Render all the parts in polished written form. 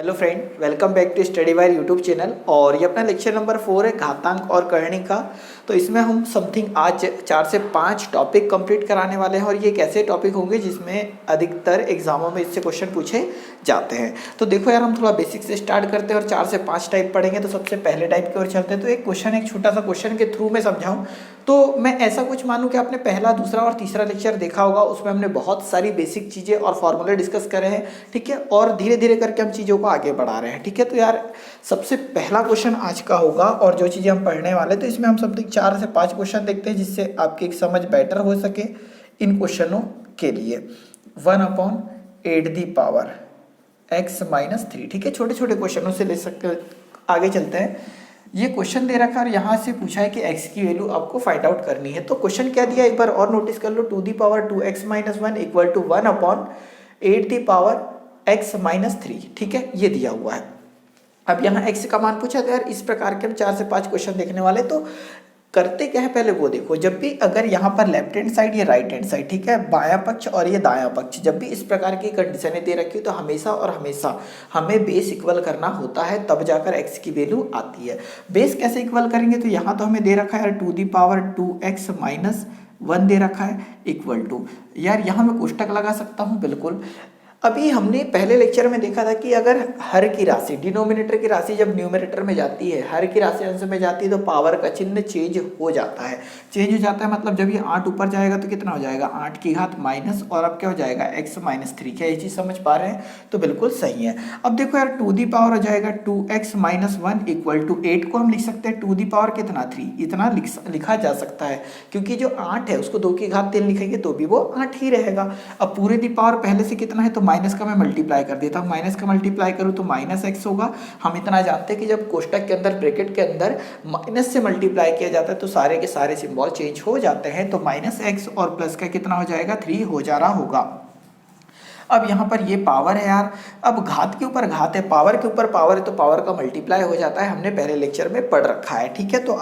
Hello friend, welcome back to Study Wire YouTube channel. और ये अपना लेक्चर नंबर 4 है घातांक और करणी का। तो इसमें हम समथिंग आज 4 से 5 टॉपिक कंप्लीट कराने वाले हैं और ये कैसे टॉपिक होंगे जिसमें अधिकतर एग्जामों में इससे क्वेश्चन पूछे जाते हैं। तो देखो यार, हम थोड़ा बेसिक से स्टार्ट करते हैं और 4 से 5 टाइप पढ़ेंगे। तो सबसे पहले टाइप की ओर चलते हैं। तो एक छोटा सा क्वेश्चन के थ्रू मैं समझाऊँ तो मैं ऐसा कुछ मानूं कि आपने पहला, दूसरा और तीसरा लेक्चर देखा होगा। उसमें हमने बहुत सारी बेसिक चीज़ें और फॉर्मूले डिस्कस करे हैं, ठीक है। और धीरे धीरे करके हम चीज़ों को आगे बढ़ा रहे हैं, ठीक है। तो यार सबसे पहला क्वेश्चन आज का होगा और जो चीज़ें हम पढ़ने वाले, तो इसमें हम समथिंग 4 से 5 क्वेश्चन देखते हैं जिससे आपकी एक समझ बेटर हो सके इन क्वेश्चनों के लिए। 1/8 ठीक है। छोटे छोटे क्वेश्चनों से ले सकते, आगे चलते हैं। ये क्वेश्चन दे रखा है और यहाँ से पूछा है कि x की वैल्यू आपको फाइंड आउट करनी है। तो क्वेश्चन क्या दिया एक बार और नोटिस कर लो। 2^2x-1 इक्वल टू 1/8x-3, ठीक है, ये दिया हुआ है। अब यहाँ x का मान पूछा तो यार इस प्रकार के हम 4 से 5 क्वेश्चन देखने वाले। तो करते क्या है, पहले वो देखो। जब भी अगर यहाँ पर लेफ्ट हैंड साइड या राइट हैंड साइड, ठीक है, बायां पक्ष और ये दायां पक्ष, जब भी इस प्रकार की कंडीशनें दे रखी हो तो हमेशा और हमेशा हमें बेस इक्वल करना होता है, तब जाकर x की वैल्यू आती है। बेस कैसे इक्वल करेंगे, तो यहाँ तो हमें दे रखा है यार 2^2x-1 दे रखा है इक्वल टू, यार यहाँ मैं कोष्टक लगा सकता हूँ, बिल्कुल। अभी हमने पहले लेक्चर में देखा था कि अगर हर की राशि, डिनोमिनेटर की राशि जब न्यूमरेटर में जाती है, हर की राशि अंश में जाती है, तो पावर का चिन्ह चेंज हो जाता है। चेंज हो जाता है मतलब जब ये 8 ऊपर जाएगा तो कितना हो जाएगा, 8 की घात माइनस, और अब क्या हो जाएगा x-3। क्या ये चीज़ समझ पा रहे हैं? तो बिल्कुल सही है। अब देखो यार 2 दी पावर हो जाएगा 2x-1 इक्वल टू 8 को हम लिख सकते हैं 2 दी पावर कितना 3, इतना लिखा जा सकता है, क्योंकि जो 8 है उसको 2 की घात 3 लिखेंगे तो भी वो 8 ही रहेगा। अब पूरे दी पावर पहले से कितना है, तो माइनस का मैं मल्टीप्लाई कर देता हूँ। माइनस का मल्टीप्लाई करूँ तो -x होगा। हम इतना जानते हैं कि जब कोष्टक के अंदर, ब्रैकेट के अंदर माइनस से मल्टीप्लाई किया जाता है तो सारे के सारे सिंबल चेंज हो जाते हैं। तो -x और प्लस का कितना हो जाएगा, 3 हो जा रहा होगा। अब यहाँ पर ये पावर है यार, अब घात के ऊपर घात है, पावर के ऊपर पावर है, तो पावर का मल्टीप्लाई हो जाता है, हमने पहले लेक्चर में पढ़ रखा है, ठीक है। तो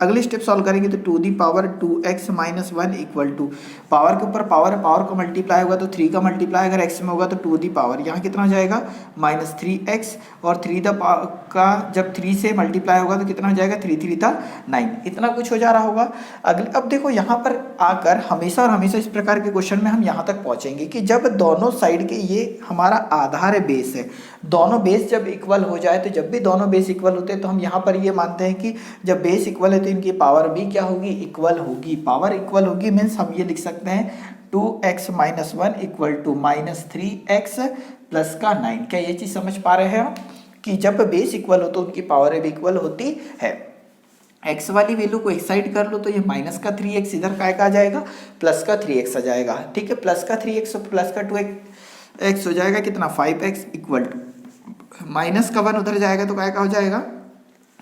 अगले स्टेप सॉल्व करेंगे तो 2^2x-1 इक्वल टू, पावर के ऊपर पावर है, पावर का मल्टीप्लाई होगा तो 3 का मल्टीप्लाई अगर x में होगा तो 2 दी पावर, यहाँ कितना हो जाएगा -3x, और 3 का जब 3 से मल्टीप्लाई होगा तो कितना हो जाएगा 3×3=9, इतना कुछ हो जा रहा होगा। अगले अब देखो यहाँ पर आकर हमेशा और हमेशा इस प्रकार के क्वेश्चन में हम यहाँ तक पहुँचेंगे कि जब दोनों साइड के, ये हमारा आधार है, बेस है, दोनों बेस जब इक्वल हो जाए, तो जब भी दोनों बेस इक्वल होते हैं तो हम यहाँ पर ये मानते हैं कि जब बेस इक्वल है तो इनकी पावर भी क्या होगी, इक्वल होगी। पावर इक्वल होगी मीन्स हम ये लिख सकते हैं 2x-1 equal to -3x plus का 9। क्या ये चीज समझ पा रहे हैं आप कि जब बेस इक्वल हो तो उनकी पावर भी इक्वल होती है। x वाली वैल्यू को एक साइड कर लो तो ये माइनस का 3x इधर काय का आ जाएगा, प्लस का 3x आ जाएगा, ठीक है। प्लस का 3x और प्लस का 2x हो जाएगा कितना, 5x इक्वल टू माइनस का 1 उधर जाएगा तो काय का हो जाएगा,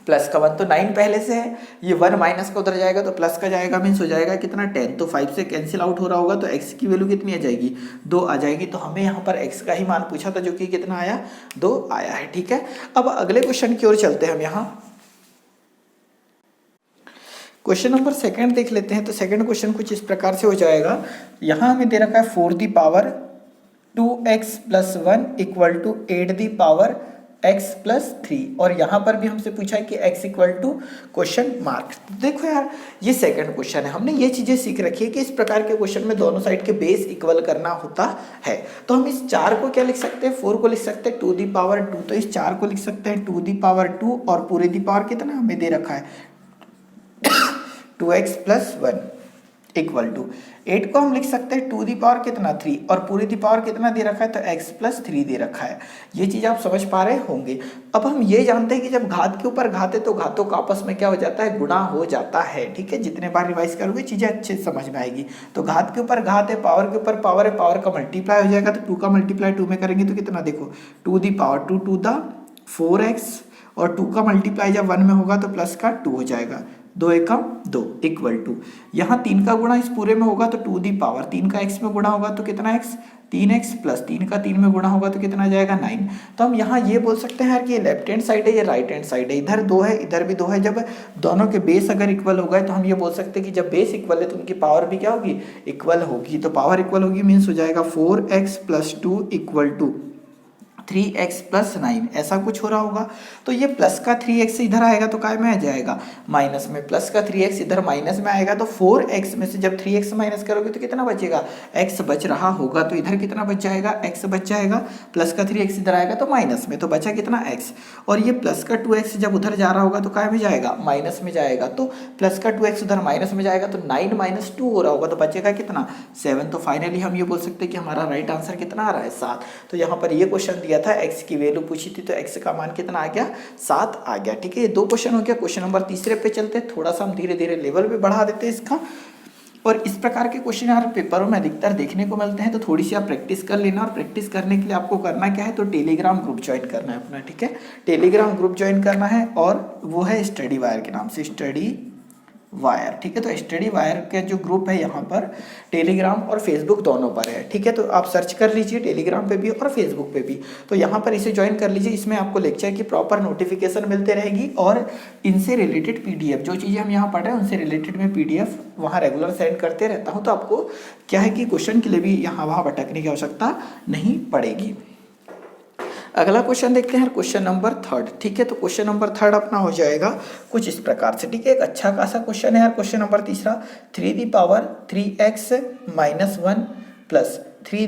प्लस का 1। तो 9 पहले से है, ये 1 माइनस का उधर जाएगा तो प्लस का जाएगा, मीन्स हो जाएगा कितना 10। तो 5 से कैंसिल आउट हो रहा होगा तो x की वैल्यू कितनी आ जाएगी, 2 आ जाएगी। तो हमें यहाँ पर x का ही मान पूछा था जो कि कितना आया, 2 आया है, ठीक है। अब अगले क्वेश्चन की ओर चलते हैं हम। यहाँ क्वेश्चन नंबर 2 देख लेते हैं। तो सेकंड क्वेश्चन कुछ इस प्रकार से हो जाएगा। यहाँ हमें दे रखा है 4^2x+1 इक्वल टू 8^x+3, और यहाँ पर भी हमसे पूछा है कि x equal to question mark. देखो यार ये सेकंड क्वेश्चन है, हमने ये चीजें सीख रखी है कि इस प्रकार के क्वेश्चन में दोनों साइड के बेस इक्वल करना होता है। तो हम इस 4 को क्या लिख सकते हैं, 4 को लिख सकते हैं 2^2। तो इस 4 को लिख सकते हैं 2^2 और पूरे दी पावर कितना हमें दे रखा है 2x+1 इक्वल टू 8 को हम लिख सकते हैं 2 दी पावर कितना 3, और पूरी दी पावर कितना दे रखा है, तो x+3 दे रखा है। ये चीज आप समझ पा रहे होंगे। अब हम ये जानते हैं कि जब घात के ऊपर घात है तो घातों का आपस में क्या हो जाता है, गुणा हो जाता है, ठीक है। जितने बार रिवाइज करोगे चीजें अच्छे से समझ में आएगी। तो घात के ऊपर घात है, पावर के ऊपर पावर है, पावर का मल्टीप्लाई हो जाएगा, तो 2 का मल्टीप्लाई 2 में करेंगे तो कितना, देखो 2 दी पावर 2^4x, और 2 का मल्टीप्लाई जब 1 में होगा तो प्लस का 2 हो जाएगा, 2×1=2 इक्वल टू, यहाँ 3 का गुणा इस पूरे में होगा तो 2 दी पावर, 3 का x में गुणा होगा तो कितना x, 3x प्लस 3 का 3 में गुणा होगा तो कितना जाएगा 9। तो हम यहाँ ये बोल सकते हैं यार कि ये लेफ्ट हैंड साइड है, ये राइट हैंड साइड है, इधर 2 है इधर भी 2 है। जब दोनों के बेस अगर इक्वल हो गए तो हम ये बोल सकते हैं कि जब बेस इक्वल है तो उनकी पावर भी क्या होगी, इक्वल होगी। तो पावर इक्वल होगी मीन्स हो जाएगा 4x + 2 equal to 3x plus 9 ऐसा कुछ हो रहा होगा। तो ये प्लस का 3x इधर आएगा तो काय में आ जाएगा माइनस में, प्लस का 3x इधर माइनस में आएगा तो 4x में से जब 3x माइनस करोगे तो कितना बचेगा, x बच रहा होगा। तो इधर कितना बच जाएगा, x बच जाएगा, प्लस का 3x इधर आएगा तो माइनस में, तो बचा कितना x। और ये प्लस का 2x जब उधर जा रहा होगा तो काय में जाएगा, माइनस में जाएगा। तो प्लस का 2x उधर माइनस में जाएगा तो 9 माइनस 2 हो रहा होगा तो बचेगा कितना 7। तो फाइनली हम ये बोल सकते हैं कि हमारा राइट आंसर कितना आ रहा है 7। तो यहाँ पर ये क्वेश्चन दिया था, x की वैल्यू पूछी थी तो x का मान कितना आ गया 7 आ गया। ठीक है, ये 2 क्वेश्चन हो गया। क्वेश्चन नंबर तीसरे पे चलते हैं, थोड़ा सा हम धीरे धीरे लेवल भी बढ़ा देते हैं इसका। और इस प्रकार के क्वेश्चन यार पेपरों में अधिकतर देखने को मिलते हैं, तो थोड़ी सी आप प्रैक्टिस कर लेना। और प्रैक्टिस करने के लिए आपको करना क्या है, तो टेलीग्राम ग्रुप ज्वाइन करना है अपना। ठीक है, टेलीग्राम ग्रुप ज्वाइन करना है और वो है स्टडी वायर के नाम से, स्टडी वायर। ठीक है, तो स्टडी वायर के जो ग्रुप है यहाँ पर टेलीग्राम और फेसबुक दोनों पर है। ठीक है, तो आप सर्च कर लीजिए टेलीग्राम पे भी और फेसबुक पे भी, तो यहाँ पर इसे ज्वाइन कर लीजिए। इसमें आपको लेक्चर की प्रॉपर नोटिफिकेशन मिलते रहेगी और इनसे रिलेटेड पीडीएफ, जो चीज़ें हम यहाँ पढ़ रहे हैं उनसे रिलेटेड में पीडीएफ वहाँ रेगुलर सेंड करते रहता हूँ। तो आपको क्या है कि क्वेश्चन के लिए भी यहाँ वहाँ भटकने की आवश्यकता नहीं पड़ेगी। अगला क्वेश्चन देखते हैं, क्वेश्चन नंबर 3। ठीक है, तो क्वेश्चन नंबर 3 अपना हो जाएगा कुछ इस प्रकार से। ठीक है, एक अच्छा खासा क्वेश्चन है यार। Question number 3, 3 3x - 1 plus 3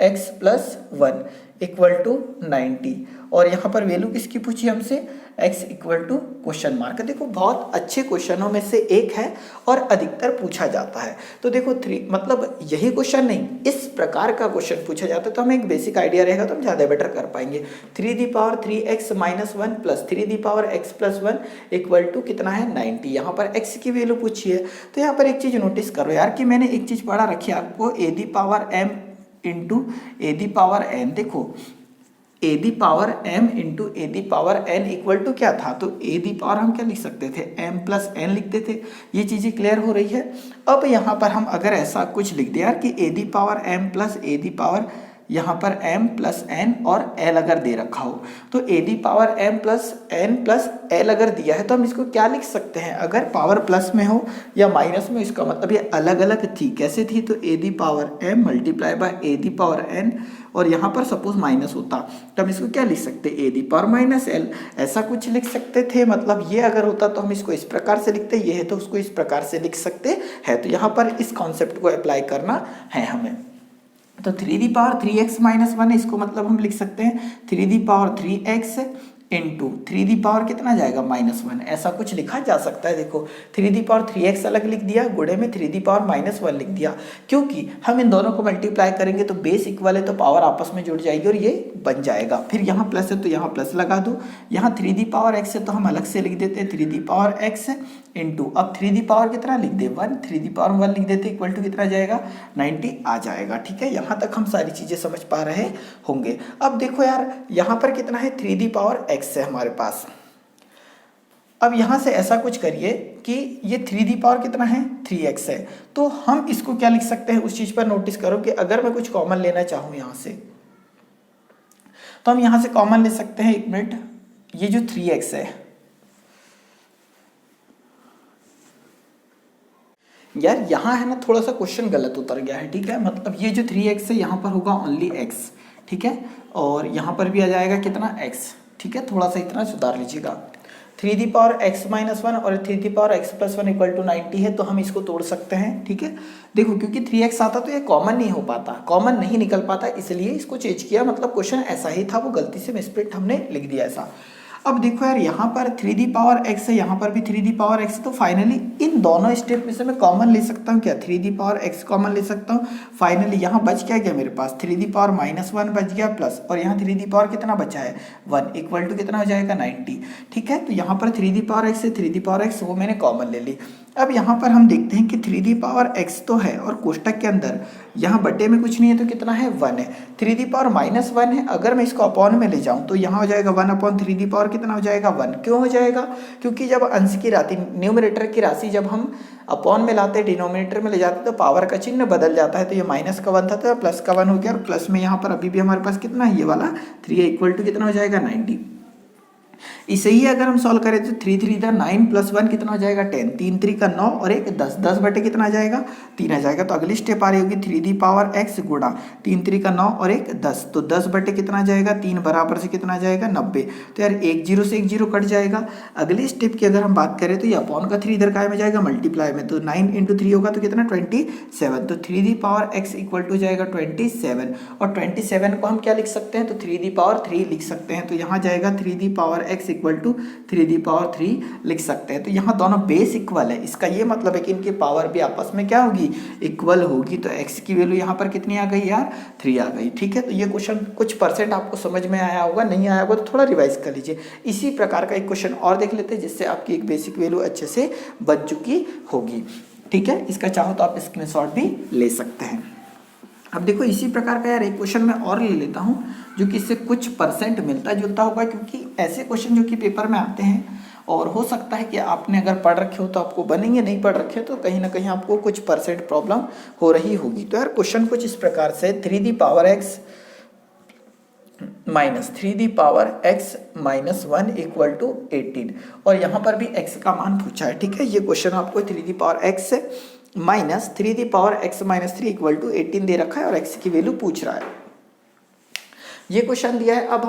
x + 1 equal to 90। और यहाँ पर वैल्यू किसकी पूछी हमसे, x equal to question mark. देखो बहुत अच्छे क्वेश्चनों में से एक है और अधिकतर पूछा जाता है। तो देखो 3 मतलब यही क्वेश्चन नहीं, इस प्रकार का क्वेश्चन पूछा जाता है तो हमें एक बेसिक आइडिया रहेगा तो हम ज़्यादा बेटर कर पाएंगे। 3 3x - 1 plus 3 x + 1 equal to कितना है 90। यहाँ पर x की वैल्यू पूछी है। तो यहाँ पर एक चीज़ नोटिस करो यार कि मैंने एक चीज़ पढ़ा रखी है आपको, a⁴m इंटू a⁴n। देखो a⁴m into a⁴n equal to क्या था, तो a⁴ हम क्या लिख सकते थे, m + n लिखते थे। ये चीज़ें क्लियर हो रही है। अब यहाँ पर हम अगर ऐसा कुछ लिख दें यार कि a⁴m प्लस a⁴ यहाँ पर m + n और l अगर दे रखा हो, तो a⁴m + n + l अगर दिया है तो हम इसको क्या लिख सकते हैं, अगर पावर प्लस में हो या माइनस में, इसका मतलब ये अलग अलग थी। कैसे थी, तो a⁴m × a⁴n और यहाँ पर सपोज माइनस होता तो हम इसको क्या लिख सकते, a⁻ - l ऐसा कुछ लिख सकते थे। मतलब ये अगर होता तो हम इसको इस प्रकार से लिखते, ये है तो उसको इस प्रकार से लिख सकते हैं। तो यहाँ पर इस कॉन्सेप्ट को अप्लाई करना है हमें। तो 3 3x - 1 इसको मतलब हम लिख सकते हैं 3 इंटू 3 कितना जाएगा -1, ऐसा कुछ लिखा जा सकता है। देखो 3 अलग लिख दिया, गुणे में 3 - 1 लिख दिया, क्योंकि हम इन दोनों को मल्टीप्लाई करेंगे तो बेस इक्वल है तो पावर आपस में जुड़ जाएगी और ये बन जाएगा। फिर यहाँ प्लस है तो यहाँ प्लस लगा दो, यहाँ 3 है तो हम अलग से लिख देते हैं 3 इंटू, अब 3 कितना लिख दे 1, 3 लिख देते इक्वल टू कितना जाएगा 90 आ जाएगा। ठीक है, यहाँ तक हम सारी चीज़ें समझ पा रहे होंगे। अब देखो यार यहाँ पर कितना है 3 है हमारे पास। अब यहाँ से ऐसा कुछ करिए कि ये 3 कितना है 3x है, तो हम इसको क्या लिख सकते हैं, उस चीज़ पर नोटिस करो कि अगर मैं कुछ कॉमन लेना चाहूँ यहाँ से, तो हम यहाँ से कॉमन ले सकते हैं। 1 मिनट, ये जो 3x है यार, यहाँ है ना थोड़ा सा क्वेश्चन गलत उतर गया है। ठीक है, मतलब ये जो 3x है यहाँ पर होगा ओनली x। ठीक है, और यहाँ पर भी आ जाएगा कितना x। ठीक है, थोड़ा सा इतना सुधार लीजिएगा। 3 x - 1 और 3 x + 1 इक्वल टू 90 है, तो हम इसको तोड़ सकते हैं। ठीक है, देखो क्योंकि 3x आता तो ये कॉमन नहीं हो पाता, कॉमन नहीं निकल पाता, इसलिए इसको चेंज किया। मतलब क्वेश्चन ऐसा ही था, वो गलती से मिसप्रिंट हमने लिख दिया ऐसा। अब देखो यार यहाँ पर 3 है, यहाँ पर भी 3 है, तो फाइनली इन दोनों स्टेप में से मैं कॉमन ले सकता हूँ क्या, 3 कॉमन ले सकता हूँ। फाइनली यहाँ बच क्या गया मेरे पास 3 - 1 बच गया प्लस, और यहाँ 3 कितना बचा है 1 इक्वल टू कितना हो जाएगा 90। ठीक है, तो यहाँ पर 3 वो मैंने कॉमन ले ली। अब यहाँ पर हम देखते हैं कि 3 तो है और कोष्टक के अंदर यहाँ बटे में कुछ नहीं है तो कितना है 1 है। 3 - 1 है, अगर मैं इसको अपॉन में ले जाऊँ तो यहाँ हो जाएगा 1/3 कितना हो जाएगा 1। क्यों हो जाएगा, क्योंकि जब अंश की राशि न्यूमरेटर की राशि जब हम अपॉन में लाते हैं डिनोमिनेटर में ले जाते हैं तो पावर का चिन्ह बदल जाता है। तो ये माइनस का 1 था तो प्लस का 1 हो गया, और प्लस में यहाँ पर अभी भी हमारे पास कितना है ये वाला 3 इक्वल टू कितना हो जाएगा 90। इसे ही अगर हम सॉल्व करें तो 3 3 दा 9 प्लस 1 कितना हो जाएगा 10, 3 3 का 9 और एक 10, 10 बटे कितना आ जाएगा 3 आ जाएगा। तो अगली स्टेप आ रही होगी 3 दी पावर x गुणा 3 3 का 9 और एक 10, तो 10 बटे कितना आ जाएगा 3 बराबर से कितना आ जाएगा 90। तो यार एक जीरो से एक जीरो कट जाएगा। अगली स्टेप की अगर हम बात करें तो ये अपॉन का 3 इधर काय में जाएगा मल्टीप्लाई में, तो 9 इंटू 3 होगा तो कितना 27, तो 3 the power x equal to जाएगा 27, और 27 को हम क्या लिख सकते हैं तो 3 दी पावर 3 लिख सकते हैं। तो यहाँ जाएगा 3 the power x equal to 3 the power 3 लिख सकते हैं। तो यहाँ दोनों बेस इक्वल है, इसका ये मतलब है कि इनकी पावर भी आपस में क्या होगी इक्वल होगी। तो x की वैल्यू यहाँ पर कितनी आ गई यार 3 आ गई। ठीक है, तो ये क्वेश्चन कुछ परसेंट आपको समझ में आया होगा, नहीं आया होगा तो थोड़ा रिवाइज कर लीजिए। इसी प्रकार का एक क्वेश्चन और देख लेते हैं जिससे आपकी एक बेसिक वैल्यू अच्छे से बन चुकी होगी। ठीक है, इसका चाहो तो आप स्क्रीनशॉट भी ले सकते हैं। अब देखो इसी प्रकार का यार एक क्वेश्चन मैं और ले लेता हूँ जो कि इससे कुछ परसेंट मिलता जुलता होगा, क्योंकि ऐसे क्वेश्चन जो कि पेपर में आते हैं और हो सकता है कि आपने अगर पढ़ रखे हो तो आपको बनेंगे, नहीं पढ़ रखे तो कहीं ना कहीं आपको कुछ परसेंट प्रॉब्लम हो रही होगी। तो यार क्वेश्चन कुछ इस प्रकार से 3 the power x minus 3 the power x minus 1 equal to 18, और यहाँ पर भी x का मान पूछा है। ठीक है, ये क्वेश्चन आपको 3 the power x minus 3 the power x minus 3 equal to 18 दे रखा है और x की वैल्यू पूछ रहा है। ये क्वेश्चन दिया है, अब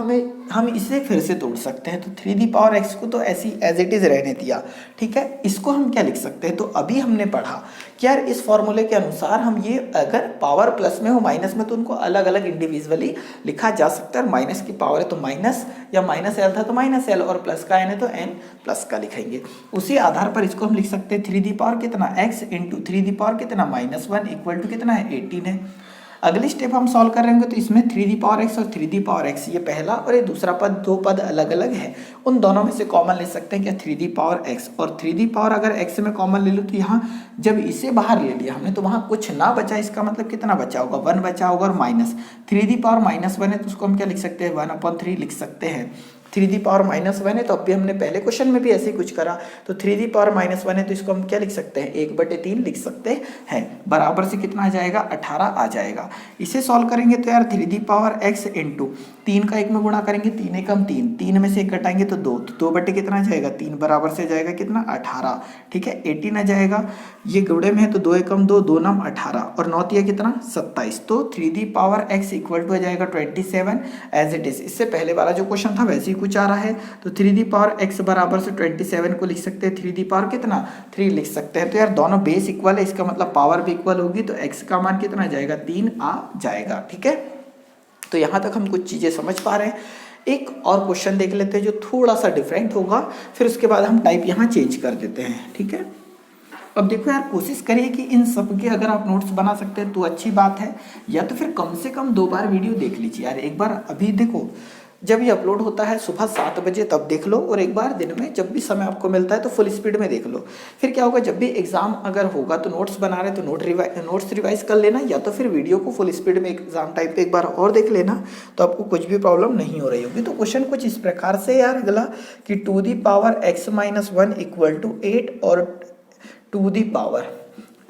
हम इसे फिर से तोड़ सकते हैं। तो 3 दी पावर x को तो ऐसी एज इट इज रहने दिया। ठीक है, इसको हम क्या लिख सकते हैं, तो अभी हमने पढ़ा कि यार इस फॉर्मूले के अनुसार हम ये अगर पावर प्लस में हो माइनस में तो उनको अलग अलग इंडिविजुअली लिखा जा सकता है। और माइनस की पावर है तो माइनस, या माइनस एल था तो माइनस एल, और प्लस का एन है तो एन प्लस का लिखेंगे। उसी आधार पर इसको हम लिख सकते हैं 3 दी पावर कितना x इंटू 3 दी पावर कितना माइनस 1 इक्वल टू कितना है 18 है। अगली स्टेप हम सॉल्व करेंगे तो इसमें 3 दी पावर x और 3 दी पावर x, ये पहला और ये दूसरा पद, दो पद अलग अलग है, उन दोनों में से कॉमन ले सकते हैं क्या 3 दी पावर x, और 3 दी पावर अगर x में कॉमन ले लो तो यहाँ जब इसे बाहर ले लिया हमने तो वहाँ कुछ ना बचा, इसका मतलब कितना बचा होगा 1 बचा होगा, और माइनस 3 दी पावर माइनस 1 है तो उसको हम क्या लिख सकते हैं 1/3 लिख सकते हैं। 3 दी पावर माइनस 1 है तो अभी हमने पहले क्वेश्चन में भी ऐसे ही कुछ करा, तो 3 दी पावर माइनस 1 है तो इसको हम क्या लिख सकते हैं 1/3 लिख सकते हैं, बराबर से कितना आ जाएगा 18 आ जाएगा। इसे सॉल्व करेंगे तो यार 3 दी पावर x इंटू 3 का 1 में गुणा करेंगे, 3 एकम 3, 3 में से 1 घटाएंगे तो 2, तो 2 बटे कितना आ जाएगा 3, बराबर से जाएगा कितना 18। ठीक है, 18 आ जाएगा, ये गुणे में है तो 2 एकम 2, 2 नम 18 और 9 तिया कितना 27, तो 3 the power x equal to आ जाएगा 27 एज इट इज। इससे पहले वाला जो क्वेश्चन था वैसे ही कुछ आ रहा है, तो 3 दी पावर x बराबर से 27 को लिख सकते हैं 3 दी पावर कितना 3 लिख सकते हैं। तो यार दोनों बेस इक्वल है, इसका मतलब पावर भी इक्वल होगी, तो x का मान कितना आ जाएगा 3 आ जाएगा। ठीक है, तो यहाँ तक हम कुछ चीजें समझ पा रहे हैं। एक और क्वेश्चन देख लेते हैं जो थोड़ा सा डिफरेंट होगा, फिर उसके बाद हम टाइप यहाँ चेंज कर देते हैं। ठीक है, अब देखो यार कोशिश करिए कि इन सब के अगर आप नोट्स बना सकते हैं तो अच्छी बात है, या तो फिर कम से कम 2 बार वीडियो देख लीजिए यार। एक बार अभी देखो जब ये अपलोड होता है सुबह 7 बजे तब देख लो, और एक बार दिन में जब भी समय आपको मिलता है तो फुल स्पीड में देख लो। फिर क्या होगा जब भी एग्जाम अगर होगा तो नोट्स बना रहे तो नोट्स रिवाइज कर लेना, या तो फिर वीडियो को फुल स्पीड में एग्जाम टाइम पे एक बार और देख लेना, तो आपको कुछ भी प्रॉब्लम नहीं हो रही होगी। तो क्वेश्चन कुछ इस प्रकार से यार अगला कि 2 the power x minus 1 equal to 8 और 2 the power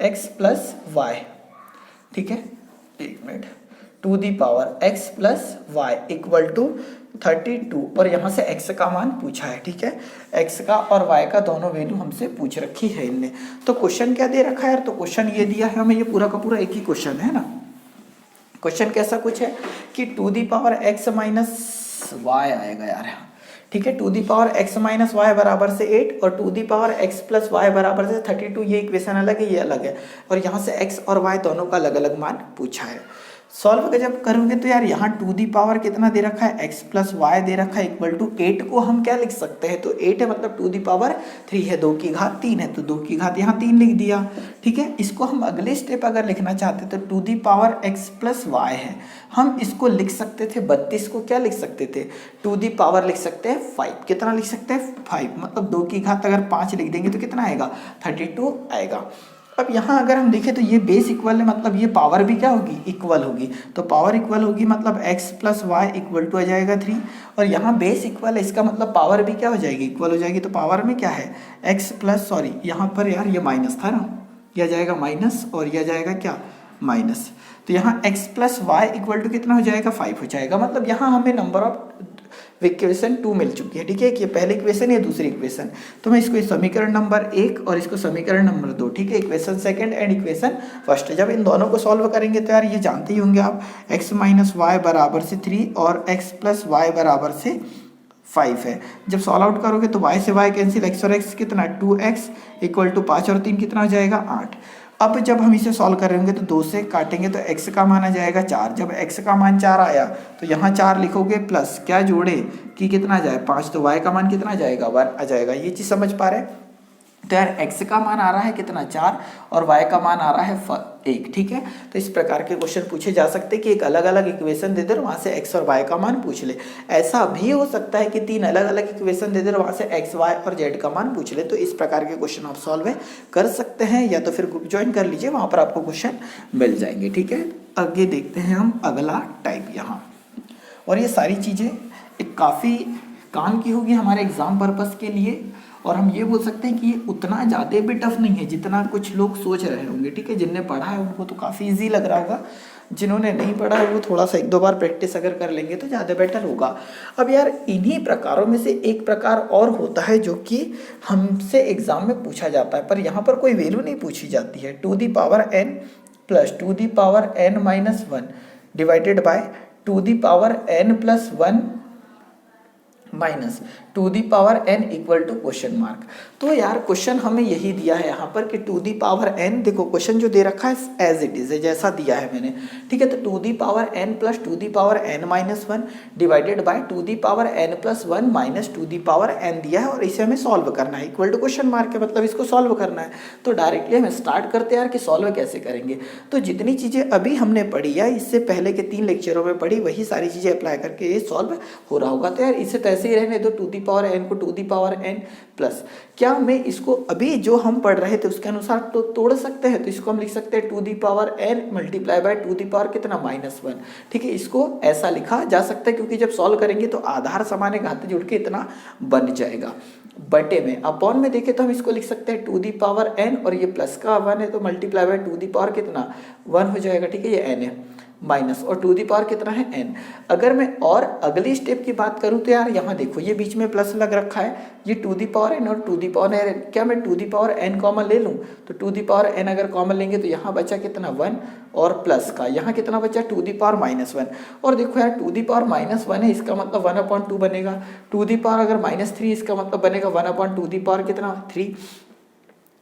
x plus y। ठीक है, एक minute, 2 the power x plus y equal to 32, और यहाँ से x का मान पूछा है। ठीक है, x का और y का दोनों वैल्यू हमसे पूछ रखी है इनने। तो क्वेश्चन क्या दे रखा है यार, तो क्वेश्चन ये दिया है हमें, ये पूरा का पूरा एक ही क्वेश्चन है ना। क्वेश्चन कैसा कुछ है कि 2 the power x minus y आएगा यार। ठीक है, 2 the power x minus Y बराबर से 8 और 2 the power x plus Y बराबर से 32, ये इक्वेशन अलग है, ये अलग है, और यहाँ से x और y दोनों का अलग अलग मान पूछा है। सॉल्व जब करोगे तो यार यहाँ 2 दी पावर कितना दे रखा है x प्लस वाई दे रखा है इक्वल टू 8 को हम क्या लिख सकते हैं, तो 8 है मतलब 2 दी पावर 3 है, 2 की घात 3 है तो 2 की घात यहाँ 3 लिख दिया। ठीक है, इसको हम अगले स्टेप अगर लिखना चाहते तो 2 the power x plus Y है, हम इसको लिख सकते थे 32 को क्या लिख सकते थे 2 दी पावर लिख सकते हैं 5, कितना लिख सकते हैं 5, मतलब 2 की घात अगर 5 लिख देंगे तो कितना आएगा 32 आएगा। अब यहाँ अगर हम देखें तो ये बेस इक्वल है, मतलब ये पावर भी क्या होगी इक्वल होगी, तो पावर इक्वल होगी मतलब x plus Y equal to आ जाएगा 3, और यहाँ बेस इक्वल है इसका मतलब पावर भी क्या हो जाएगी इक्वल हो जाएगी। तो पावर में क्या है x प्लस, सॉरी यहाँ पर यार ये माइनस था ना, यह जाएगा माइनस और यह जाएगा क्या माइनस, तो यहाँ x plus Y equal to कितना हो जाएगा 5 हो जाएगा। मतलब यहाँ हमें नंबर ऑफ इक्वेशन 2 मिल चुकी है, ठीक है। ये पहली इक्वेशन, ये दूसरी इक्वेशन। तो मैं इसको समीकरण नंबर 1 और इसको समीकरण नंबर 2, ठीक है, equation second and equation first. जब इन दोनों को सॉल्व करेंगे तो यार ये जानते ही होंगे आप, x माइनस वाई बराबर से 3 और x प्लस वाई बराबर से 5 है। जब सॉल्व आउट करोगे तो y से y कैंसिल, x और x कितना 2x इक्वल टू 5 और 3 कितना हो जाएगा 8। अब जब हम इसे सॉल्व करेंगे तो 2 से काटेंगे तो x का मान आ जाएगा 4। जब x का मान 4 आया तो यहाँ 4 लिखोगे प्लस क्या जोड़े कि कितना आ जाए 5, तो y का मान कितना आ जाएगा 1 आ जाएगा। ये चीज़ समझ पा रहे हैं। तो यार x का मान आ रहा है कितना 4 और y का मान आ रहा है 1, ठीक है। तो इस प्रकार के क्वेश्चन पूछे जा सकते हैं कि एक अलग अलग इक्वेशन दे दे और वहाँ से x और y का मान पूछ ले। ऐसा भी हो सकता है कि 3 अलग अलग इक्वेशन दे दे और वहाँ से x, y और z का मान पूछ ले। तो इस प्रकार के क्वेश्चन आप सॉल्व कर सकते हैं, या तो फिर ग्रुप ज्वाइन कर लीजिए, वहाँ पर आपको क्वेश्चन मिल जाएंगे, ठीक है। आगे देखते हैं हम अगला टाइप यहाँ। और ये सारी चीज़ें एक काफ़ी काम की होगी हमारे एग्जाम पर्पस के लिए, और हम ये बोल सकते हैं कि ये उतना ज़्यादा भी टफ नहीं है जितना कुछ लोग सोच रहे होंगे, ठीक है। जिनने पढ़ा है उनको तो काफ़ी इजी लग रहा होगा, जिन्होंने नहीं पढ़ा है वो थोड़ा सा 1-2 बार प्रैक्टिस अगर कर लेंगे तो ज़्यादा बेटर होगा। अब यार इन्हीं प्रकारों में से एक प्रकार और होता है जो कि हमसे एग्जाम में पूछा जाता है, पर यहाँ पर कोई वैल्यू नहीं पूछी जाती है। 2 the power n plus 2 the power n minus 1 divided by 2 the power n plus 1 minus 2 the power n equal to question mark. तो यार क्वेश्चन हमें यही दिया है यहाँ पर कि 2 दी पावर n, देखो क्वेश्चन जो दे रखा है एज इट इज है, जैसा दिया है मैंने, ठीक है। तो 2 the power n plus 2 the power n minus 1 divided by 2 the power n plus 1 minus 2 the power n दिया है, और इसे हमें सॉल्व करना है। इक्वल टू क्वेश्चन मार्क है, मतलब इसको सॉल्व करना है। तो डायरेक्टली हम स्टार्ट करते हैं यार कि सॉल्व कैसे करेंगे। तो जितनी चीज़ें अभी हमने पढ़ी या इससे पहले के 3 लेक्चरों में पढ़ी, वही सारी चीज़ें अप्लाई करके ये सॉल्व हो रहा होगा। तो यार इसे तो ऐसे ही रहने दो, 2 दी पावर n को 2 दी पावर n प्लस, क्या मैं इसको अभी जो हम पढ़ रहे थे उसके अनुसार तो तोड़ सकते हैं। तो इसको हम लिख सकते हैं 2 the power n multiply by 2 the power कितना माइनस 1, ठीक है। इसको ऐसा लिखा जा सकता है क्योंकि जब सॉल्व करेंगे तो आधार समान घात जुड़ के इतना बन जाएगा। बटे में अपॉन में देखें तो हम इसको लिख सकते हैं 2 दी पावर n, और ये प्लस का 1 है तो मल्टीप्लाई बाय 2 दी पावर कितना 1 हो जाएगा, ठीक है। ये n है माइनस, और 2 दी पावर कितना है n। अगर मैं और अगली स्टेप की बात करूं तो यार यहाँ देखो ये बीच में प्लस लग रखा है, ये 2 दी पावर n और 2 दी पावर n, क्या मैं 2 दी पावर n कॉमन ले लूं तो 2 दी पावर n अगर कॉमन लेंगे तो यहाँ बचा कितना 1, और प्लस का यहाँ कितना बचा 2 दी पावर माइनस 1। और देखो यार 2 दी पावर माइनस 1 है, इसका मतलब 1/2 बनेगा। 2 दी पावर अगर माइनस 3, इसका मतलब बनेगा 1/2 दी पावर कितना 3।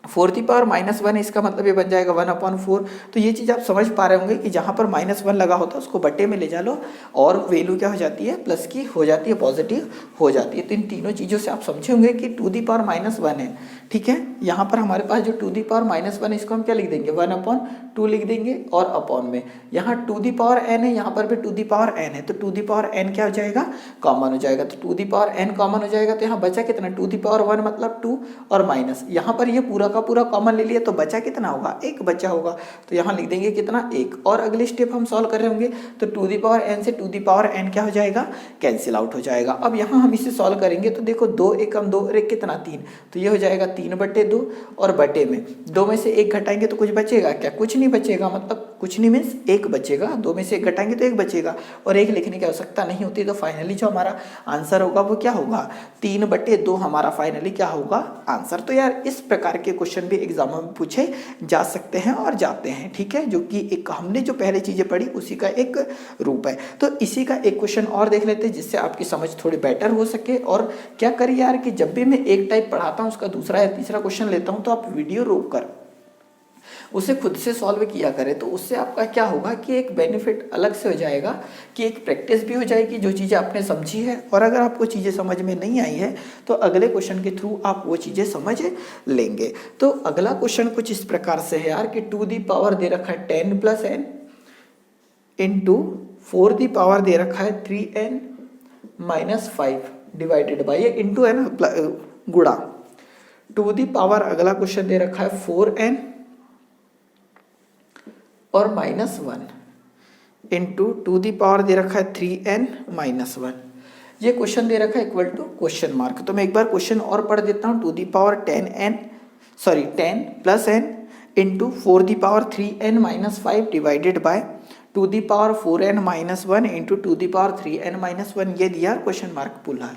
4 दी पावर माइनस 1 है, इसका मतलब ये बन जाएगा 1/4। तो ये चीज़ आप समझ पा रहे होंगे कि जहाँ पर माइनस 1 लगा होता है उसको बटे में ले जा लो, और वैल्यू क्या हो जाती है प्लस की हो जाती है, पॉजिटिव हो जाती है। तो इन तीनों चीज़ों से आप समझे होंगे कि 2 दी पावर माइनस 1 है, ठीक है। यहाँ पर हमारे पास जो 2 दी पावर माइनस 1 है इसको हम क्या लिख देंगे 1/2 लिख देंगे, और अपॉन में यहाँ 2 दी पावर n है, यहाँ पर भी 2 दी पावर n है, तो 2 दी पावर n क्या हो जाएगा कॉमन हो जाएगा। तो 2 दी पावर n कॉमन हो जाएगा, तो यहाँ बचा कितना 2 दी पावर 1 मतलब 2, और माइनस यहाँ पर ये पूरा का पूरा कॉमन ले लिया तो बचा कितना होगा 1 बचा होगा, तो यहाँ लिख देंगे कितना 1। और अगले स्टेप हम सॉल्व कर रहे होंगे तो 2 दी पावर n से 2 दी पावर n क्या हो जाएगा कैंसिल आउट हो जाएगा। अब यहाँ हम इसे सॉल्व करेंगे तो देखो 2 एकम 2 और 1 कितना 3, तो ये हो जाएगा 3/2, और बटे में 2 में से 1 घटाएंगे तो कुछ बचेगा क्या, कुछ नहीं बचेगा, मतलब कुछ नहीं मीन्स 1 बचेगा। 2 में से 1 घटाएंगे तो 1 बचेगा, और 1 लिखने की आवश्यकता नहीं होती। तो फाइनली जो हमारा आंसर होगा वो क्या होगा 3/2 हमारा फाइनली क्या होगा आंसर। तो यार इस प्रकार के क्वेश्चन भी एग्जाम में पूछे जा सकते हैं और जाते हैं, ठीक है, जो कि एक हमने जो पहले चीजें पढ़ी उसी का एक रूप है। तो इसी का एक क्वेश्चन और देख लेते हैं जिससे आपकी समझ थोड़ी बेटर हो सके। और क्या करिए यार कि जब भी मैं एक टाइप पढ़ाता हूँ उसका दूसरा या तीसरा क्वेश्चन लेता हूँ तो आप वीडियो रोक कर उसे खुद से सॉल्व किया करें, तो उससे आपका क्या होगा कि एक बेनिफिट अलग से हो जाएगा कि एक प्रैक्टिस भी हो जाएगी जो चीज़ें आपने समझी है। और अगर आपको चीज़ें समझ में नहीं आई है तो अगले क्वेश्चन के थ्रू आप वो चीज़ें समझ लेंगे। तो अगला क्वेश्चन कुछ इस प्रकार से है यार कि 2 दी पावर दे रखा है 10 plus n into 4 the power दे रखा है 3n माइनस 5 डिवाइडेड बाई, ये इंटू है ना गुणा, 2 दी पावर अगला क्वेश्चन दे रखा है 4n और माइनस 1 इंटू 2 दी पावर दे रखा है 3n माइनस 1। ये क्वेश्चन दे रखा है इक्वल टू क्वेश्चन मार्क। तो मैं एक बार क्वेश्चन और पढ़ देता हूँ। 2 the power 10 plus n into 4 the power 3n minus 5 divided by two the power 4n-1 into two the power 3n-1 ये दिया क्वेश्चन मार्क पुल है।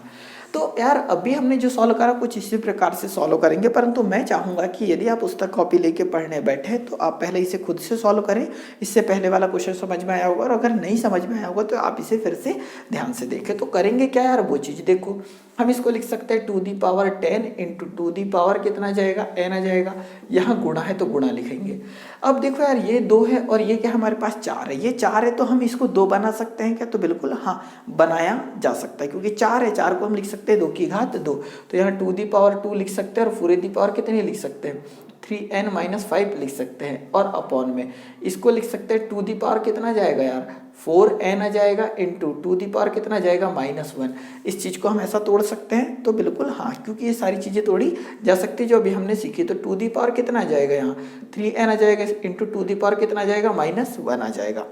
तो यार अभी हमने जो सॉल्व करा कुछ इसी प्रकार से सॉल्व करेंगे, परंतु मैं चाहूँगा कि यदि आप पुस्तक कॉपी लेके पढ़ने बैठे तो आप पहले इसे खुद से सॉल्व करें। इससे पहले वाला क्वेश्चन समझ में आया होगा, और अगर नहीं समझ में आया होगा तो आप इसे फिर से ध्यान से देखें। तो करेंगे क्या यार, वो चीज़ देखो। हम इसको लिख सकते हैं two the power 10 into two the power कितना जाएगा, n आ जाएगा। यहाँ गुणा है तो गुणा लिखेंगे। अब देखो यार ये 2 है और ये क्या हमारे पास 4 है, ये 4 है तो हम इसको 2 बना सकते हैं क्या, तो बिल्कुल हाँ बनाया जा सकता है, क्योंकि 4 है, 4 को हम लिख सकते हैं 2 की घात 2। तो यहाँ टू दी पावर 2 लिख सकते हैं और 4 दी पावर कितनी लिख सकते हैं, 3n-5 लिख सकते हैं, और अपॉन में इसको लिख सकते हैं टू दी पावर कितना जाएगा यार 4n आ जाएगा इंटू टू दी पावर कितना जाएगा -1। इस चीज़ को हम ऐसा तोड़ सकते हैं, तो बिल्कुल हाँ, क्योंकि ये सारी चीज़ें तोड़ी जा सकती है जो अभी हमने सीखी। तो टू दी पावर कितना आ जाएगा, यहाँ 3n आ जाएगा इंटू टू दी पावर कितना आ जाएगा -1 आ जाएगा।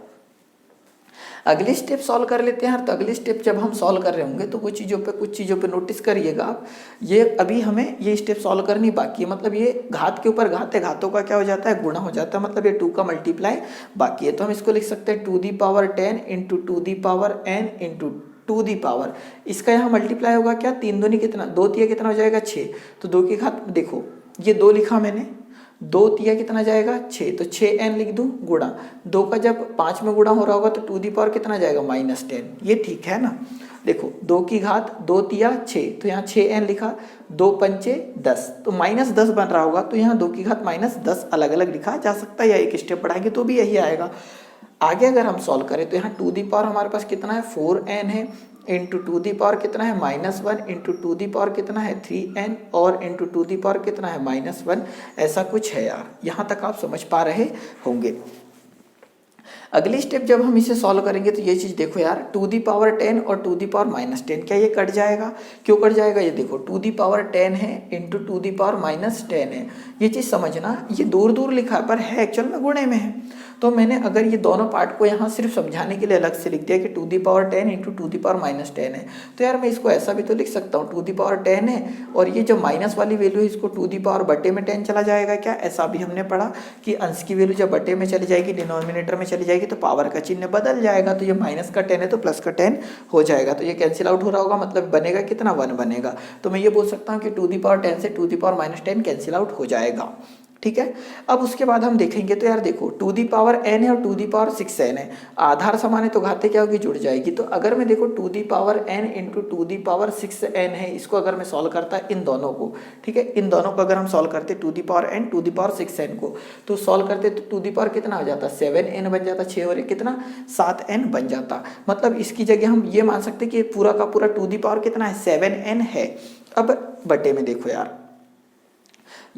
अगली स्टेप सॉल्व कर लेते हैं यार। तो अगली स्टेप जब हम सॉल्व कर रहे होंगे तो कुछ चीज़ों पे नोटिस करिएगा आप। ये अभी हमें ये स्टेप सॉल्व करनी बाकी है, मतलब ये घात के ऊपर घात है, घातों का क्या हो जाता है, गुणा हो जाता है, मतलब ये 2 का मल्टीप्लाई बाकी है। तो हम इसको लिख सकते हैं two the power 10 into two the power n into two the power, इसका यहाँ मल्टीप्लाई होगा क्या, 3 दूनी कितना, 2 तिया कितना हो जाएगा 6। तो 2 की घात देखो ये 2 लिखा मैंने, 2 तिया कितना जाएगा 6, तो 6n लिख दूँ गुणा 2 का जब 5 में गुणा हो रहा होगा तो टू दी पावर कितना जाएगा -10। ये ठीक है ना। देखो 2 की घात 2 तिया 6, तो यहाँ 6n लिखा, 2 पंचे 10, तो -10 बन रहा होगा, तो यहाँ 2 की घात -10 अलग अलग लिखा जा सकता है, या एक स्टेप बढ़ाएंगे तो भी यही आएगा। आगे अगर हम सॉल्व करें तो यहाँ टू दी पावर हमारे पास कितना है 4n है, इंटू टू दी पावर कितना है -1 इंटू टू दी पावर कितना है 3n, और इंटू टू दी पावर कितना है -1, ऐसा कुछ है यार। यहाँ तक आप समझ पा रहे होंगे। अगली स्टेप जब हम इसे सॉल्व करेंगे तो ये चीज़ देखो यार, टू दी पावर 10 और टू दी पावर -10, क्या ये कट जाएगा, क्यों कट जाएगा, ये देखो टू दी पावर 10 है इंटू टू दी पावर -10 है। ये चीज़ समझना, ये दूर दूर लिखा है पर है एक्चुअल में गुणे में है। तो मैंने अगर ये दोनों पार्ट को यहाँ सिर्फ समझाने के लिए अलग से लिख दिया कि two the power 10 into two the power -10 है, तो यार मैं इसको ऐसा भी तो लिख सकता हूँ, टू दी पावर 10 है और ये जो माइनस वाली वैल्यू है इसको टू दी पावर बटे में 10 चला जाएगा क्या, ऐसा भी हमने पढ़ा कि अंश की वैल्यू जब बटे में चली जाएगी, डिनोमिनेटर में चली जाएगी, तो पावर का चिन्ह बदल जाएगा। तो ये माइनस का 10 है तो प्लस का 10 हो जाएगा, तो ये कैंसिल आउट हो रहा होगा, मतलब बनेगा कितना 1 बनेगा। तो मैं ये बोल सकता हूँ कि टू दी पावर 10 से two the power -10 cancel out हो जाएगा। ठीक है, अब उसके बाद हम देखेंगे तो यार देखो टू दी पावर n है और टू दी पावर 6n है, आधार समान है तो घाते क्या होगी, जुड़ जाएगी। तो अगर मैं देखो two the power n into two the power 6n है, इसको अगर मैं सॉल्व करता इन दोनों को, ठीक है, इन दोनों को अगर हम सॉल्व करते two the power n two the power 6n को, तो सॉल्व करते तो टू दी पावर कितना हो जाता 7n बन जाता, 6 और 1 कितना 7n बन जाता। मतलब इसकी जगह हम ये मान सकते कि पूरा का पूरा टू दी पावर कितना है 7n है। अब बटे में देखो यार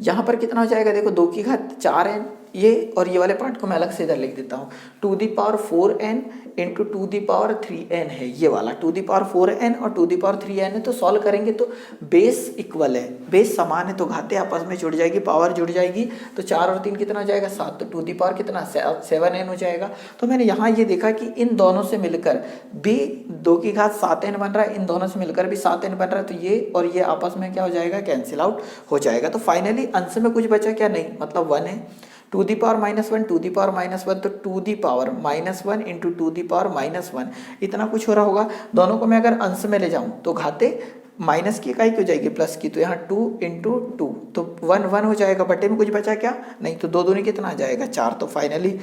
यहाँ पर कितना हो जाएगा, देखो 2 की घात 4 है ये, और ये वाले पार्ट को मैं अलग से इधर लिख देता हूँ, two the power 4n into two the power 3n है ये वाला, टू दी पावर 4n और टू दी पावर 3n है। तो सॉल्व करेंगे तो बेस इक्वल है, बेस समान है तो घाते आपस में जुड़ जाएगी, पावर जुड़ जाएगी, तो 4 और 3 कितना हो जाएगा 7, तो टू दी पावर कितना 7n हो जाएगा। तो मैंने यहाँ ये देखा कि इन दोनों से मिलकर भी 2 की घात 7n बन रहा है, इन दोनों से मिलकर भी 7n बन रहा है, तो ये और ये आपस में क्या हो जाएगा, कैंसिल आउट हो जाएगा। तो फाइनली अंश में कुछ बचा क्या, नहीं, मतलब 1 है, two the power -1 two the power -1, तो two the power -1 into two the power -1 इतना कुछ हो रहा होगा। दोनों को मैं अगर अंश में ले जाऊं तो घाते माइनस की इकाई क्यों जाएगी प्लस की, तो यहाँ 2 इंटू 2 तो 1 1 हो जाएगा, बटे में कुछ बचा क्या, नहीं, तो 2 दूनी कितना आ जाएगा 4। तो फाइनली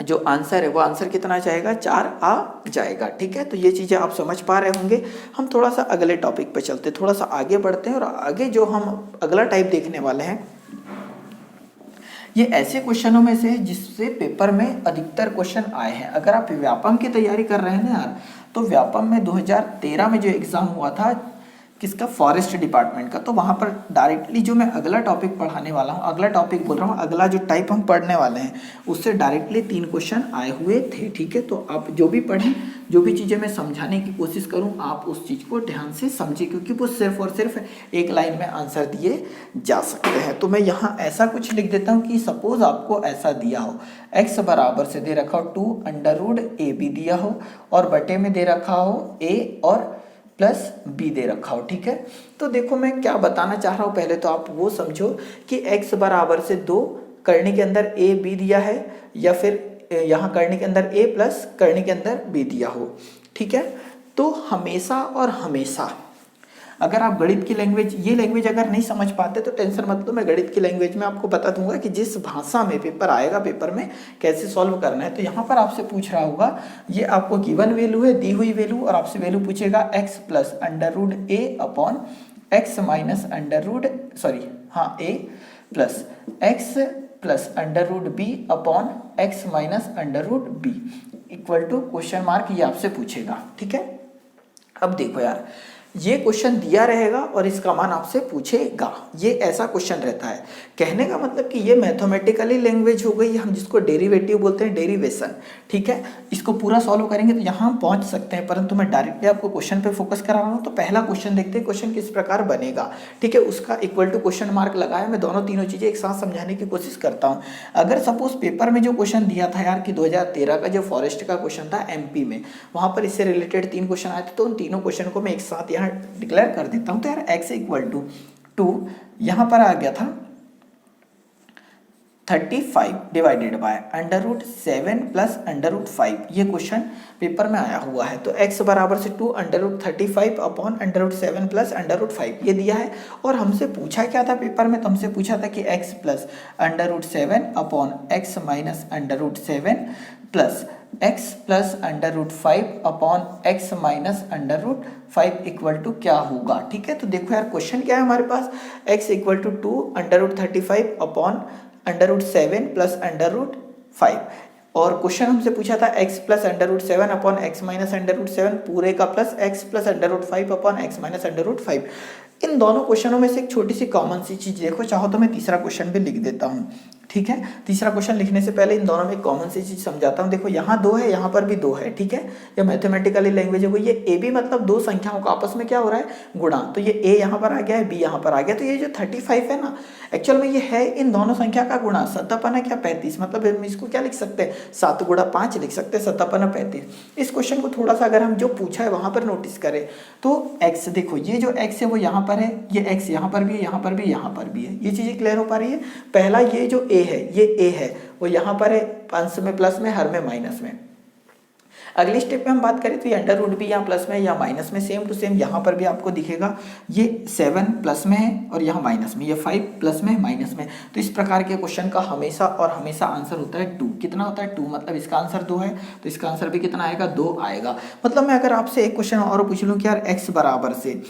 जो आंसर है वो आंसर कितना जाएगा 4 आ जाएगा। ठीक है, तो ये चीज़ें आप समझ पा रहे होंगे। हम थोड़ा सा अगले टॉपिक पे चलते, थोड़ा सा आगे बढ़ते हैं, और आगे जो हम अगला टाइप देखने वाले हैं ये ऐसे क्वेश्चनों में से है जिससे पेपर में अधिकतर क्वेश्चन आए हैं। अगर आप व्यापम की तैयारी कर रहे हैं ना यार, तो व्यापम में 2013 में जो एग्ज़ाम हुआ था किसका, फॉरेस्ट डिपार्टमेंट का, तो वहाँ पर डायरेक्टली जो मैं अगला टॉपिक पढ़ाने वाला हूँ, अगला टॉपिक बोल रहा हूँ, अगला जो टाइप हम पढ़ने वाले हैं उससे डायरेक्टली 3 क्वेश्चन आए हुए थे। ठीक है, तो आप जो भी पढ़ें, जो भी चीज़ें मैं समझाने की कोशिश करूँ, आप उस चीज़ को ध्यान से समझें, क्योंकि वो सिर्फ और सिर्फ एक लाइन में आंसर दिए जा सकते हैं। तो मैं यहाँ ऐसा कुछ लिख देता हूँ कि सपोज आपको ऐसा दिया हो, x बराबर से दे रखा हो 2√ab दिया हो, और बटे में दे रखा हो a और प्लस b दे रखा हो। ठीक है, तो देखो मैं क्या बताना चाह रहा हूँ, पहले तो आप वो समझो कि x बराबर से 2 करने के अंदर a b दिया है, या फिर यहाँ करनी के अंदर a प्लस करनी के अंदर b दिया हो, ठीक है। तो हमेशा और हमेशा अगर आप गणित की लैंग्वेज, ये लैंग्वेज अगर नहीं समझ पाते तो टेंशन मत लो, मैं गणित की लैंग्वेज में आपको बता दूंगा कि जिस भाषा में पेपर आएगा, पेपर में कैसे सॉल्व करना है। तो यहाँ पर आपसे पूछ रहा होगा, ये आपको गिवन वैल्यू है, दी हुई वैल्यू, और आपसे वैल्यू पूछेगा x plus under root a upon x minus under root a plus x plus under root b upon x minus under root b equal to question mark, ये आपसे पूछेगा, ठीक है। अब देखो यार, ये क्वेश्चन दिया रहेगा और इसका मान आपसे पूछेगा, ये ऐसा क्वेश्चन रहता है। कहने का मतलब कि ये मैथमेटिकली लैंग्वेज हो गई, हम जिसको डेरिवेटिव बोलते हैं, डेरिवेशन, ठीक है। इसको पूरा सॉल्व करेंगे तो यहाँ हम पहुँच सकते हैं, परंतु मैं डायरेक्टली आपको क्वेश्चन पे फोकस करा रहा हूँ। तो पहला क्वेश्चन देखते हैं, क्वेश्चन किस प्रकार बनेगा, ठीक है। उसका इक्वल टू क्वेश्चन मार्क लगाया, मैं दोनों तीनों चीज़ें एक साथ समझाने की कोशिश करता हूँ। अगर सपोज पेपर में जो क्वेश्चन दिया था यार कि 2013 का जो फॉरेस्ट का क्वेश्चन था MP में, वहाँ पर इससे रिलेटेड 3 क्वेश्चन आए थे, तो उन तीनों क्वेश्चन को मैं एक साथ यहाँ डिक्लेयर कर देता हूं। तो यार x इक्वल टू 2 यहां पर आ गया था 35 divided by under root 7 plus under root 5, ये क्वेश्चन पेपर में आया हुआ है। तो x बराबर से 2 under root 35 upon under root 7 plus under root 5 ये दिया है। और हमसे पूछा क्या था पेपर में, तो हमसे पूछा था कि x plus under root 7 upon x minus under root 7 plus x plus under root 5 upon x minus under root 5 equal to क्या होगा, ठीक है। तो देखो यार क्वेश्चन क्या है हमारे पास, x equal to 2 under root 35 upon under root 7 plus under root 5, और क्वेश्चन हमसे पूछा था x plus under root 7 upon x minus under root 7 पूरे का plus x plus under root 5 upon x minus under root 5। इन दोनों क्वेश्चनों में से एक छोटी सी कॉमन सी चीज देखो, चाहो तो मैं तीसरा क्वेश्चन भी लिख देता हूँ, ठीक है। तीसरा क्वेश्चन लिखने से पहले इन दोनों में कॉमन सी चीज समझाता हूँ। देखो यहाँ 2 है, यहाँ पर भी 2 है, ठीक है। ये मैथमेटिकली लैंग्वेज हो गई। ये ए बी मतलब दो संख्याओं का आपस में क्या हो रहा है, गुणा। तो ये ए यहाँ पर आ गया है, बी यहाँ पर आ गया। तो ये जो 35 है ना, एक्चुअल में ये है इन दोनों संख्या का गुणा। सत्तापन है क्या 35, मतलब हम इसको क्या लिख सकते हैं, 7 गुणा 5 लिख सकते हैं, सत्तापन है 35। इस क्वेश्चन को थोड़ा सा अगर हम जो पूछा है वहां पर नोटिस करें तो x, देखो ये जो x है वो यहाँ पर है, ये x यहाँ पर भी है, यहाँ पर भी, यहाँ पर भी है। ये चीजें क्लियर हो पा रही है। पहला ये जो a है, ये a है, वो यहाँ पर है अंश में प्लस में, हर में माइनस में। अगली स्टेप में हम बात करें तो ये अंडर रूट भी यहाँ प्लस में या माइनस में, सेम टू सेम यहाँ पर भी आपको दिखेगा। ये 7 प्लस में है और यहाँ माइनस में, ये 5 प्लस में माइनस में। तो इस प्रकार के क्वेश्चन का हमेशा और हमेशा आंसर होता है 2। कितना होता है 2, मतलब इसका आंसर 2 है तो इसका आंसर भी कितना आएगा, 2 आएगा। मतलब मैं अगर आपसे एक क्वेश्चन और पूछ लूँ कि यार x बराबर से,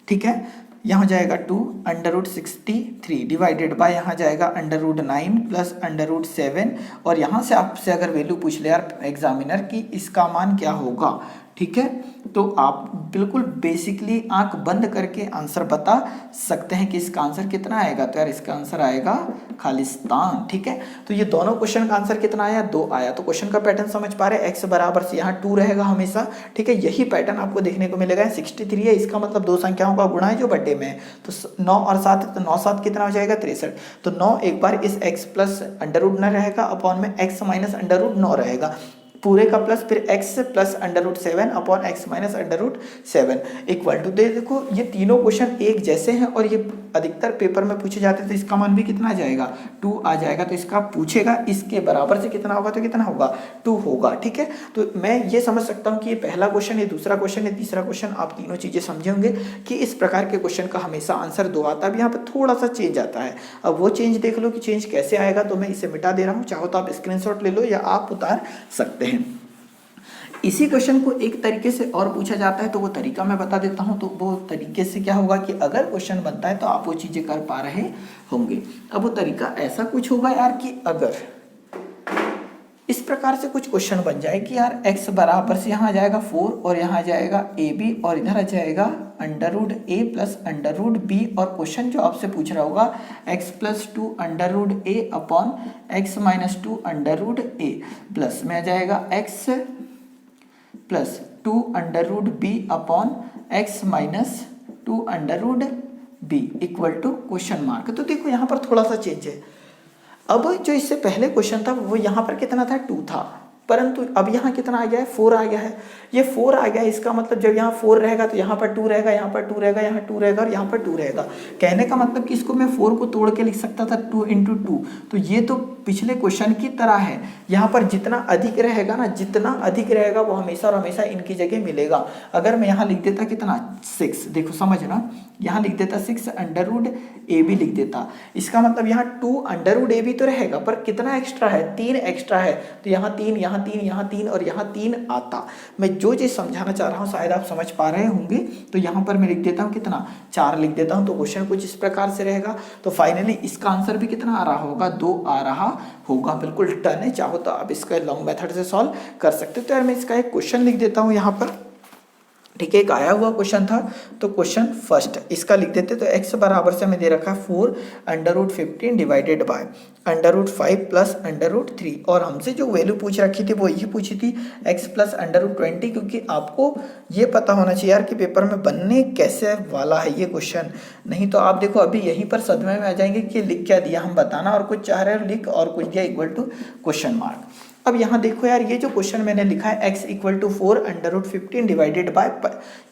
ठीक है, यहाँ जाएगा 2 अंडर रूट 63 डिवाइडेड बाय यहाँ जाएगा under root 9 plus under root 7, और यहाँ से आपसे अगर वैल्यू पूछ ले यार एग्जामिनर की इसका मान क्या होगा, ठीक है, तो आप बिल्कुल बेसिकली आंख बंद करके आंसर बता सकते हैं कि इसका आंसर कितना आएगा। तो यार इसका आंसर आएगा खालिस्तान, ठीक है। तो ये दोनों क्वेश्चन का आंसर कितना आया, 2 आया। तो क्वेश्चन का पैटर्न समझ पा रहे हैं, x बराबर से यहाँ 2 रहेगा हमेशा, ठीक है। यही पैटर्न आपको देखने को मिलेगा। 63 है, इसका मतलब दो संख्याओं का गुणा है जो बटे में है। तो 9 और 7, तो 9 7 कितना हो जाएगा 63। तो 9 एक बार इस x प्लस अंडर रूट 9 रहेगा, अपॉन में x माइनस अंडर रूट 9 रहेगा, पूरे का प्लस, फिर x plus under root 7 upon x minus under root 7 equal to, देखो ये तीनों क्वेश्चन एक जैसे हैं और ये अधिकतर पेपर में पूछे जाते हैं। तो इसका मान भी कितना आ जाएगा, 2 आ जाएगा। तो इसका पूछेगा इसके बराबर से कितना होगा, तो कितना होगा, 2 होगा, ठीक है। तो मैं ये समझ सकता हूँ कि ये पहला क्वेश्चन, ये दूसरा क्वेश्चन, ये तीसरा क्वेश्चन, आप तीनों चीजें समझे होंगे कि इस प्रकार के क्वेश्चन का हमेशा आंसर 2 आता है। अब यहाँ पर थोड़ा सा चेंज आता है, अब वो चेंज देख लो कि चेंज कैसे आएगा। तो मैं इसे मिटा दे रहा हूँ, चाहो तो आप स्क्रीनशॉट ले लो या आप उतार सकते हैं। इसी क्वेश्चन को एक तरीके से और पूछा जाता है, तो वो तरीका मैं बता देता हूं। तो वो तरीके से क्या होगा कि अगर क्वेश्चन बनता है तो आप वो चीजें कर पा रहे होंगे। अब वो तरीका ऐसा कुछ होगा यार कि अगर इस प्रकार से कुछ क्वेश्चन बन जाए कि यार x बराबर से यहाँ आ जाएगा 4 और यहाँ आ जाएगा AB और इधर आ जाएगा under root a plus under root b, और क्वेश्चन जो आपसे पूछ रहा होगा x plus 2 under root a upon x minus 2 under root a, plus में आ जाएगा x plus 2 under root b upon x minus 2 under root b equal to question mark. तो देखो यहाँ पर थोड़ा सा चेंज है। अब जो इससे पहले क्वेश्चन था वो यहाँ पर कितना था, 2 था, परंतु अब यहाँ कितना आ गया है, 4 आ गया है। ये 4 आ गया है, इसका मतलब जब यहाँ 4 रहेगा तो यहाँ पर 2 रहेगा, यहाँ पर 2 रहेगा, यहाँ 2 रहेगा और यहाँ पर 2 रहेगा। कहने का मतलब कि इसको मैं 4 को तोड़ के लिख सकता था 2 × 2, तो ये तो पिछले क्वेश्चन की तरह है। यहाँ पर जितना अधिक रहेगा ना, जितना अधिक रहेगा वो हमेशा और हमेशा इनकी जगह मिलेगा। अगर मैं यहाँ लिख देता कितना 6, देखो समझना, यहाँ लिख देता 6 अंडर रूट ए बी लिख देता, इसका मतलब यहाँ 2 अंडर रूट ए बी तो रहेगा, पर कितना एक्स्ट्रा है, 3 एक्स्ट्रा है, तो यहाँ 3, यहाँ 3, यहाँ 3 और यहाँ 3 आता। मैं जो चीज़ समझाना चाह रहा हूँ शायद आप समझ पा रहे होंगे। तो यहाँ पर मैं लिख देता हूँ कितना 4 लिख देता हूँ, तो क्वेश्चन कुछ इस प्रकार से रहेगा। तो फाइनली इसका आंसर भी कितना आ रहा होगा, 2 आ रहा होगा। बिल्कुल डन है। चाहो तो आप इसका लॉन्ग मेथड से सॉल्व कर सकते हो। तो यार मैं इसका एक क्वेश्चन लिख देता हूँ यहाँ पर, ठीक है, एक आया हुआ क्वेश्चन था। तो क्वेश्चन फर्स्ट इसका लिख देते, तो x बराबर से हमें दे रखा है 4 under root 15 divided by under root 5 plus under root 3, और हमसे जो वैल्यू पूछ रखी थी वो ये पूछी थी x प्लस अंडर रूट 20, क्योंकि आपको ये पता होना चाहिए यार कि पेपर में बनने कैसे वाला है ये क्वेश्चन। नहीं तो आप देखो अभी यहीं पर सदमे में आ जाएंगे कि लिख क्या दिया हम बताना, और कुछ चाह रहे हो लिख और कुछ दिया इक्वल टू क्वेश्चन मार्क। अब यहाँ देखो यार, ये जो क्वेश्चन मैंने लिखा है x equal to 4 under root 15 divided by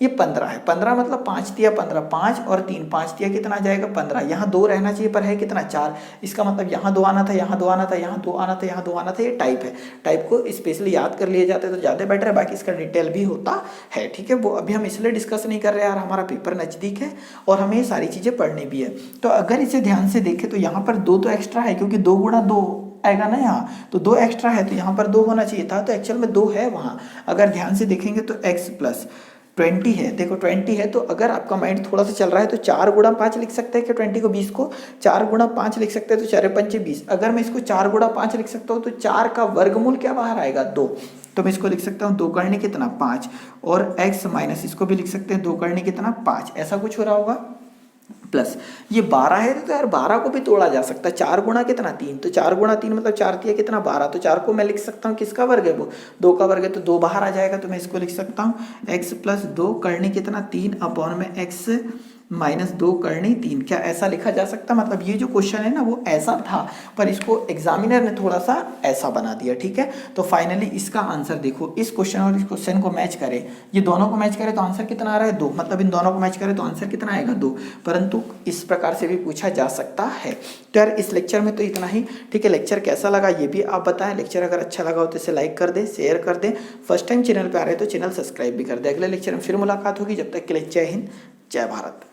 ये 15 है। 15 मतलब 5 दिया 15, 5 और 3, 5 दिया कितना आ जाएगा 15। यहाँ 2 रहना चाहिए पर है कितना 4, इसका मतलब यहाँ 2 आना था, यहाँ 2 आना था, यहाँ 2 आना था, यहाँ 2 आना था। ये टाइप है, टाइप को स्पेशली याद कर लिए जाते तो ज़्यादा बेटर है, बाकी इसका डिटेल भी होता है। ठीक है, वो अभी हम इसलिए डिस्कस नहीं कर रहे यार, हमारा पेपर नज़दीक है और हमें ये सारी चीज़ें पढ़नी भी है। तो अगर इसे ध्यान से देखें तो यहाँ पर 2 तो एक्स्ट्रा है, क्योंकि 2 गुणा 2 आएगा ना यहाँ, तो 2 एक्स्ट्रा है, तो यहाँ पर 2 होना चाहिए था, तो एक्चुअल में 2 है वहाँ। अगर ध्यान से देखेंगे तो x प्लस 20 है, देखो 20 है, तो अगर आपका माइंड थोड़ा सा चल रहा है तो 4 गुणा 5 लिख सकते हैं कि 20 को 20 को 4 गुणा 5 लिख सकते हैं, तो 4 पंचे 20। अगर मैं इसको 4 गुणा 5 लिख सकता हूँ तो 4 का वर्गमूल क्या बाहर आएगा 2, तो मैं इसको लिख सकता हूँ 2 करने कितना 5, और x माइनस इसको भी लिख सकते हैं 2 करने कितना 5, ऐसा कुछ हो रहा होगा। प्लस ये 12 है, तो यार 12 को भी तोड़ा जा सकता है, 4 गुणा कितना 3, तो 4 गुणा 3 मतलब 4 दिया कितना 12, तो 4 को मैं लिख सकता हूँ किसका वर्ग है वो 2 का वर्ग है, तो 2 बाहर आ जाएगा, तो मैं इसको लिख सकता हूँ x प्लस 2 करने कितना 3 अपॉन में x माइनस 2 करनी 3। क्या ऐसा लिखा जा सकता, मतलब ये जो क्वेश्चन है ना वो ऐसा था, पर इसको एग्जामिनर ने थोड़ा सा ऐसा बना दिया। ठीक है, तो फाइनली इसका आंसर देखो, इस क्वेश्चन और इस क्वेश्चन को मैच करें, ये दोनों को मैच करें तो आंसर कितना आ रहा है 2, मतलब इन दोनों को मैच करें तो आंसर कितना आएगा 2, परंतु इस प्रकार से भी पूछा जा सकता है। तो यार इस लेक्चर में तो इतना ही। ठीक है, लेक्चर कैसा लगा ये भी आप बताएं। लेक्चर अगर अच्छा लगा हो तो इसे लाइक कर दे, शेयर कर दे, फर्स्ट टाइम चैनल पर आ रहे तो चैनल सब्सक्राइब भी कर दे। अगले लेक्चर में फिर मुलाकात होगी, जब तक के लिए जय हिंद, जय भारत।